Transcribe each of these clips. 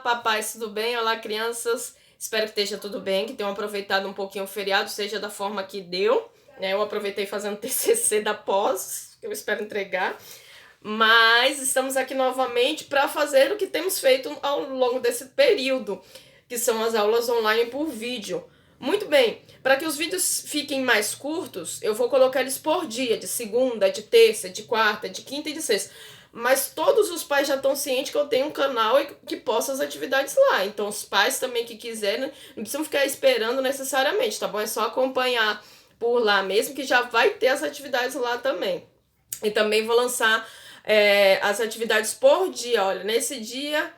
papais, tudo bem? Olá, crianças. Espero que esteja tudo bem, que tenham aproveitado um pouquinho o feriado, seja da forma que deu. Eu aproveitei fazendo TCC da pós, que eu espero entregar. Mas estamos aqui novamente para fazer o que temos feito ao longo desse período, que são as aulas online por vídeo. Muito bem, para que os vídeos fiquem mais curtos, eu vou colocar eles por dia, de segunda, de terça, de quarta, de quinta e de sexta. Mas todos os pais já estão cientes que eu tenho um canal e que posto as atividades lá. Então os pais também que quiserem, não precisam ficar esperando necessariamente, tá bom? É só acompanhar por lá mesmo, que já vai ter as atividades lá também. E também vou lançar as atividades por dia. Olha, nesse dia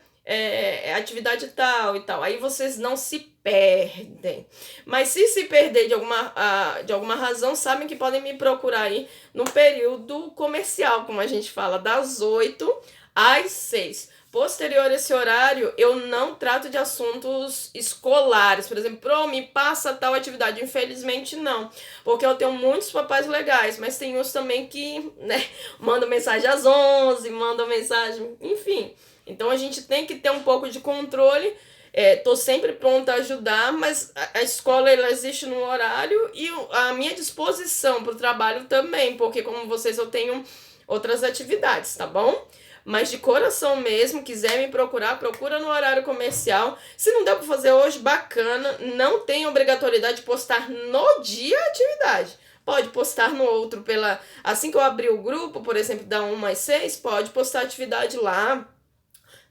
atividade tal e tal. Aí vocês não se perdem. Mas se perder de alguma razão, sabem que podem me procurar aí no período comercial, como a gente fala, das 8 às 6. Posterior a esse horário, eu não trato de assuntos escolares. Por exemplo, me passa tal atividade. Infelizmente, não. Porque eu tenho muitos papais legais, mas tem uns também que, mandam mensagem às 11, mandam mensagem, enfim. Então, a gente tem que ter um pouco de controle. Tô sempre pronta a ajudar, mas a escola ela existe no horário e a minha disposição para o trabalho também, porque como vocês eu tenho outras atividades, tá bom? Mas de coração mesmo, quiser me procurar, procura no horário comercial. Se não der para fazer hoje, bacana, não tem obrigatoriedade de postar no dia a atividade. Pode postar no outro, assim que eu abrir o grupo, por exemplo, da 1 às 6, pode postar a atividade lá,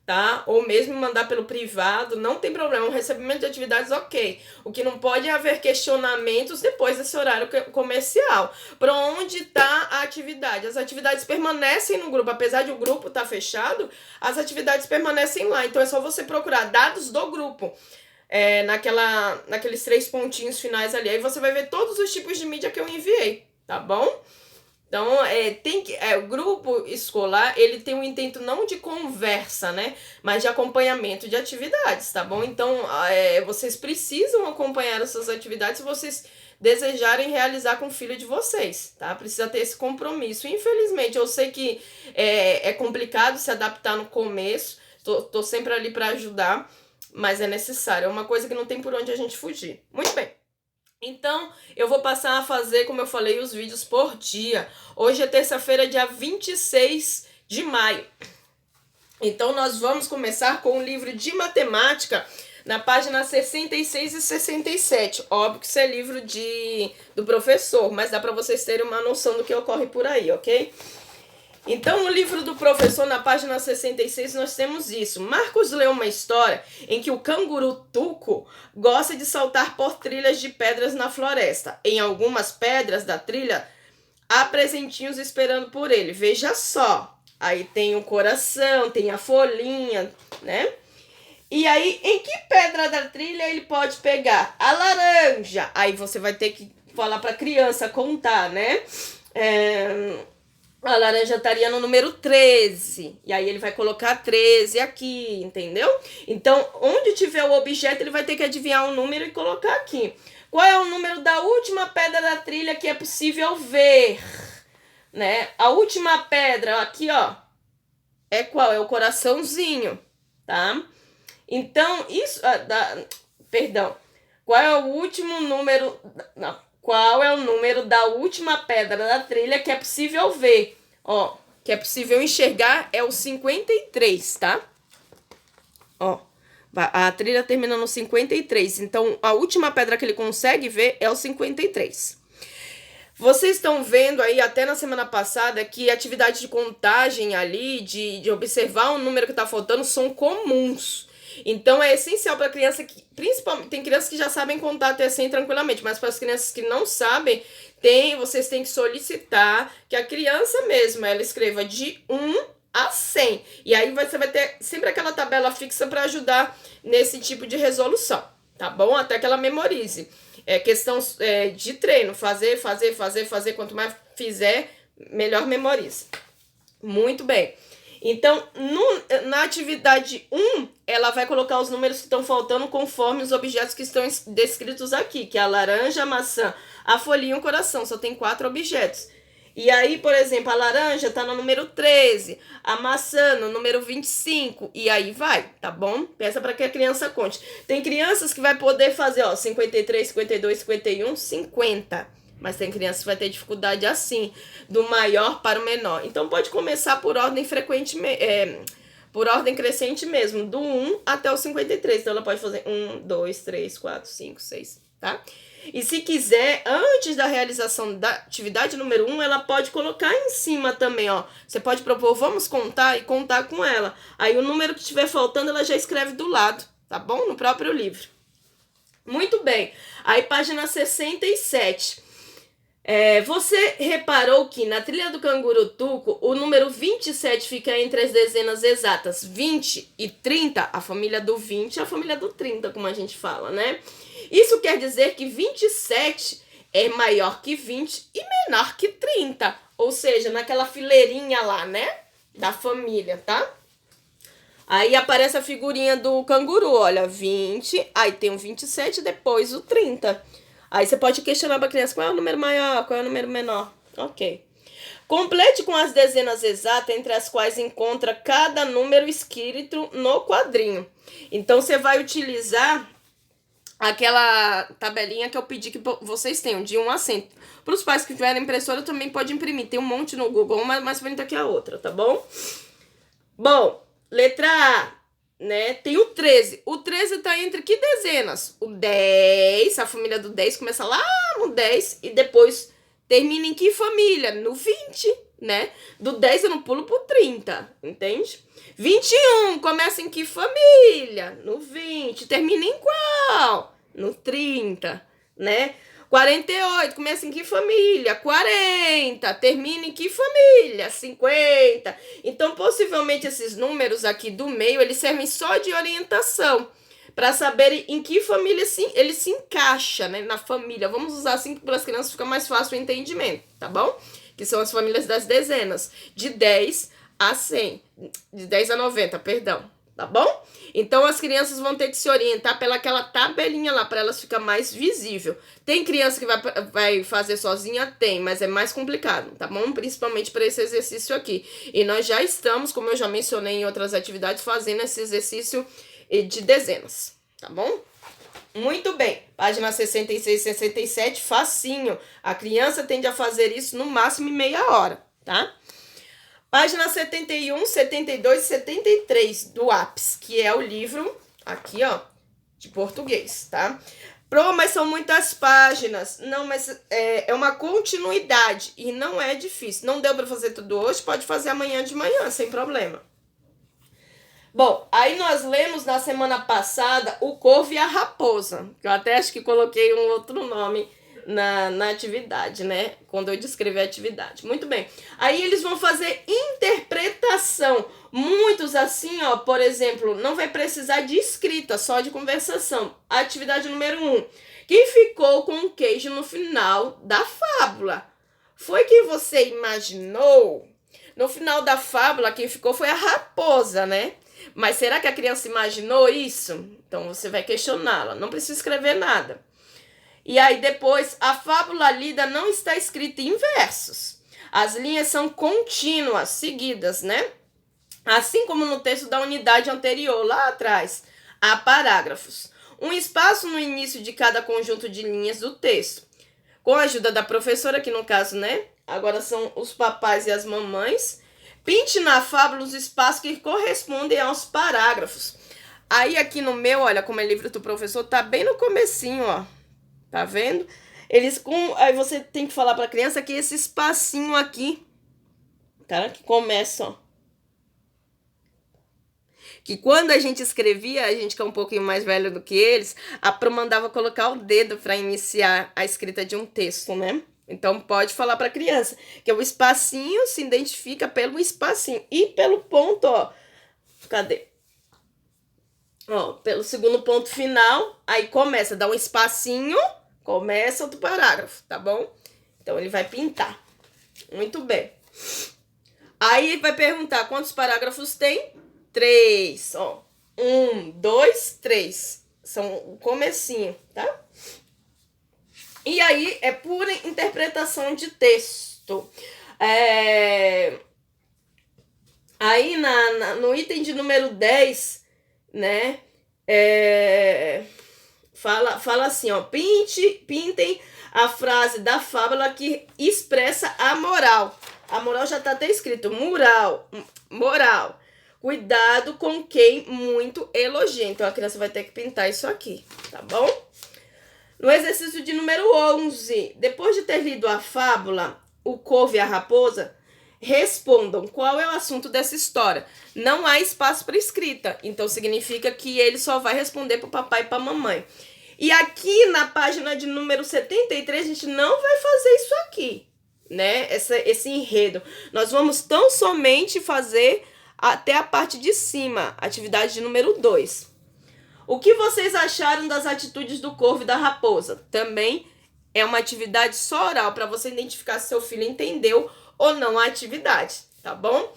tá? Ou mesmo mandar pelo privado, não tem problema, o recebimento de atividades ok. O que não pode é haver questionamentos depois desse horário comercial. Para onde está a atividade? As atividades permanecem no grupo, apesar de o grupo estar fechado, as atividades permanecem lá. Então é só você procurar dados do grupo. Naqueles 3 pontinhos finais ali, aí você vai ver todos os tipos de mídia que eu enviei, tá bom? Então, o grupo escolar, ele tem um intento não de conversa, né? Mas de acompanhamento de atividades, tá bom? Então, vocês precisam acompanhar essas atividades se vocês desejarem realizar com o filho de vocês, tá? Precisa ter esse compromisso. Infelizmente, eu sei que é complicado se adaptar no começo, tô sempre ali para ajudar, mas é necessário, é uma coisa que não tem por onde a gente fugir. Muito bem. Então, eu vou passar a fazer, como eu falei, os vídeos por dia. Hoje é terça-feira, dia 26 de maio. Então, nós vamos começar com o livro de matemática na página 66 e 67. Óbvio que isso é livro do professor, mas dá para vocês terem uma noção do que ocorre por aí, ok? Então, no livro do professor, na página 66, nós temos isso. Marcos leu uma história em que o canguru tuco gosta de saltar por trilhas de pedras na floresta. Em algumas pedras da trilha, há presentinhos esperando por ele. Veja só, aí tem o coração, tem a folhinha, né? E aí, em que pedra da trilha ele pode pegar? A laranja. Aí você vai ter que falar para a criança contar, né? A laranja estaria no número 13. E aí ele vai colocar 13 aqui, entendeu? Então, onde tiver o objeto, ele vai ter que adivinhar um número e colocar aqui. Qual é o número da última pedra da trilha que é possível ver? Né? A última pedra aqui, ó, é qual? É o coraçãozinho, tá? Então, perdão. Qual é o último número... Não. Qual é o número da última pedra da trilha que é possível ver? Ó, que é possível enxergar é o 53, tá? Ó, a trilha termina no 53. Então, a última pedra que ele consegue ver é o 53. Vocês estão vendo aí, até na semana passada, que atividade de contagem ali, de observar o número que tá faltando, são comuns. Então, é essencial para a criança que, principalmente, tem crianças que já sabem contar até 100 tranquilamente, mas para as crianças que não sabem, vocês têm que solicitar que a criança mesma, ela escreva de 1 a 100. E aí você vai ter sempre aquela tabela fixa para ajudar nesse tipo de resolução, tá bom? Até que ela memorize. É questão de treino, fazer. Quanto mais fizer, melhor memoriza. Muito bem. Então, na atividade 1, ela vai colocar os números que estão faltando conforme os objetos que estão descritos aqui, que é a laranja, a maçã, a folhinha e o coração. Só tem 4 objetos. E aí, por exemplo, a laranja tá no número 13, a maçã no número 25, e aí vai, tá bom? Peça para que a criança conte. Tem crianças que vai poder fazer, ó, 53, 52, 51, 50. Mas tem crianças que vai ter dificuldade assim, do maior para o menor. Então pode começar por ordem frequente, por ordem crescente mesmo, do 1 até o 53. Então ela pode fazer 1, 2, 3, 4, 5, 6, tá? E se quiser, antes da realização da atividade número 1, ela pode colocar em cima também, ó. Você pode propor, vamos contar, e contar com ela. Aí o número que estiver faltando, ela já escreve do lado, tá bom? No próprio livro. Muito bem. Aí página 67. Você reparou que na trilha do Cangurutuco, o número 27 fica entre as dezenas exatas 20 e 30, a família do 20 e a família do 30, como a gente fala, né? Isso quer dizer que 27 é maior que 20 e menor que 30, ou seja, naquela fileirinha lá, né? Da família, tá? Aí aparece a figurinha do canguru, olha, 20, aí tem o 27 e depois o 30. Aí você pode questionar para a criança qual é o número maior, qual é o número menor. Ok. Complete com as dezenas exatas entre as quais encontra cada número escrito no quadrinho. Então você vai utilizar aquela tabelinha que eu pedi que vocês tenham, de 1 a 100. Para os pais que tiverem impressora também pode imprimir. Tem um monte no Google, uma mais bonita que a outra, tá bom? Bom, letra A, né? Tem o 13. O 13 tá entre que dezenas? O 10, a família do 10 começa lá no 10 e depois termina em que família? No 20, né? Do 10 eu não pulo pro 30, entende? 21 começa em que família? No 20. Termina em qual? No 30, né? 48 começa em que família? 40. Termina em que família? 50. Então, possivelmente, esses números aqui do meio, eles servem só de orientação, para saber em que família ele se encaixa, né? Na família. Vamos usar assim para as crianças ficar mais fácil o entendimento, tá bom? Que são as famílias das dezenas, de 10 a 100. De 10 a 90, perdão. Tá bom? Então as crianças vão ter que se orientar pelaquela tabelinha lá, para elas ficar mais visível. Tem criança que vai fazer sozinha? Tem, mas é mais complicado, tá bom? Principalmente para esse exercício aqui. E nós já estamos, como eu já mencionei em outras atividades, fazendo esse exercício de dezenas, tá bom? Muito bem, página 66 e 67, facinho. A criança tende a fazer isso no máximo em meia hora, tá? Página 71, 72 e 73 do APS, que é o livro aqui, ó, de português, tá? Mas são muitas páginas. Não, mas é uma continuidade e não é difícil. Não deu para fazer tudo hoje, pode fazer amanhã de manhã, sem problema. Bom, aí nós lemos na semana passada o Corvo e a Raposa, que eu até acho que coloquei um outro nome na atividade, né? Quando eu descrevi a atividade. Muito bem. Aí eles vão fazer interpretação. Muitos assim, ó, por exemplo, não vai precisar de escrita, só de conversação. Atividade número 1. Quem ficou com o queijo no final da fábula? Foi quem você imaginou? No final da fábula, quem ficou foi a raposa, né? Mas será que a criança imaginou isso? Então você vai questioná-la. Não precisa escrever nada. E aí depois, a fábula lida não está escrita em versos. As linhas são contínuas, seguidas, né? Assim como no texto da unidade anterior, lá atrás, há parágrafos. Um espaço no início de cada conjunto de linhas do texto. Com a ajuda da professora, que no caso, né? Agora são os papais e as mamães. Pinte na fábula os espaços que correspondem aos parágrafos. Aí aqui no meu, olha, como é livro do professor, tá bem no comecinho, ó. Tá vendo? Aí você tem que falar para a criança que esse espacinho aqui, tá? Que começa, ó. Que quando a gente escrevia, a gente que é um pouquinho mais velho do que eles, a Pro mandava colocar o dedo para iniciar a escrita de um texto, né? Então pode falar para a criança que o espacinho se identifica pelo espacinho e pelo ponto, ó. Cadê? Ó, pelo segundo ponto final, aí começa, dá um espacinho, começa outro parágrafo, tá bom? Então ele vai pintar. Muito bem. Aí vai perguntar quantos parágrafos tem? 3, ó. 1, 2, 3. São o comecinho, tá? E aí é pura interpretação de texto. Aí no item de número 10, né? Fala assim, ó. Pintem a frase da fábula que expressa a moral. A moral já tá até escrito. Moral. Cuidado com quem muito elogia. Então a criança vai ter que pintar isso aqui, tá bom? No exercício de número 11, depois de ter lido a fábula, o corvo e a raposa, respondam qual é o assunto dessa história. Não há espaço para escrita, então significa que ele só vai responder para o papai e para a mamãe. E aqui na página de número 73, a gente não vai fazer isso aqui, né? Esse enredo. Nós vamos tão somente fazer até a parte de cima, atividade de número 2. O que vocês acharam das atitudes do corvo e da raposa? Também é uma atividade só oral, para você identificar se seu filho entendeu ou não a atividade, tá bom?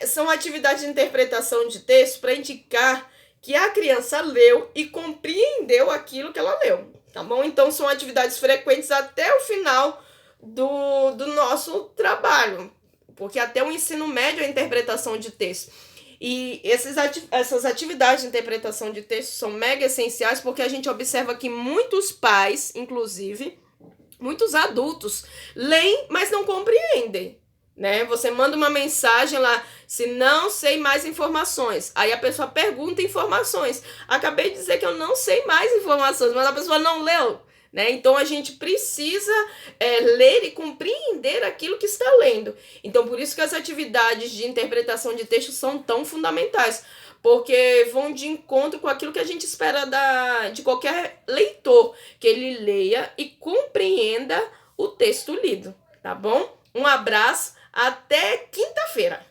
São atividades de interpretação de texto para indicar que a criança leu e compreendeu aquilo que ela leu, tá bom? Então, são atividades frequentes até o final do nosso trabalho, porque até o ensino médio é interpretação de texto. E essas atividades de interpretação de texto são mega essenciais, porque a gente observa que muitos pais, inclusive, muitos adultos, leem, mas não compreendem, né? Você manda uma mensagem lá, se não sei mais informações. Aí a pessoa pergunta informações. Acabei de dizer que eu não sei mais informações, mas a pessoa não leu, né? Então a gente precisa ler e compreender aquilo que está lendo. Então por isso que as atividades de interpretação de texto são tão fundamentais, porque vão de encontro com aquilo que a gente espera de qualquer leitor, que ele leia e compreenda o texto lido, tá bom? Um abraço, até quinta-feira!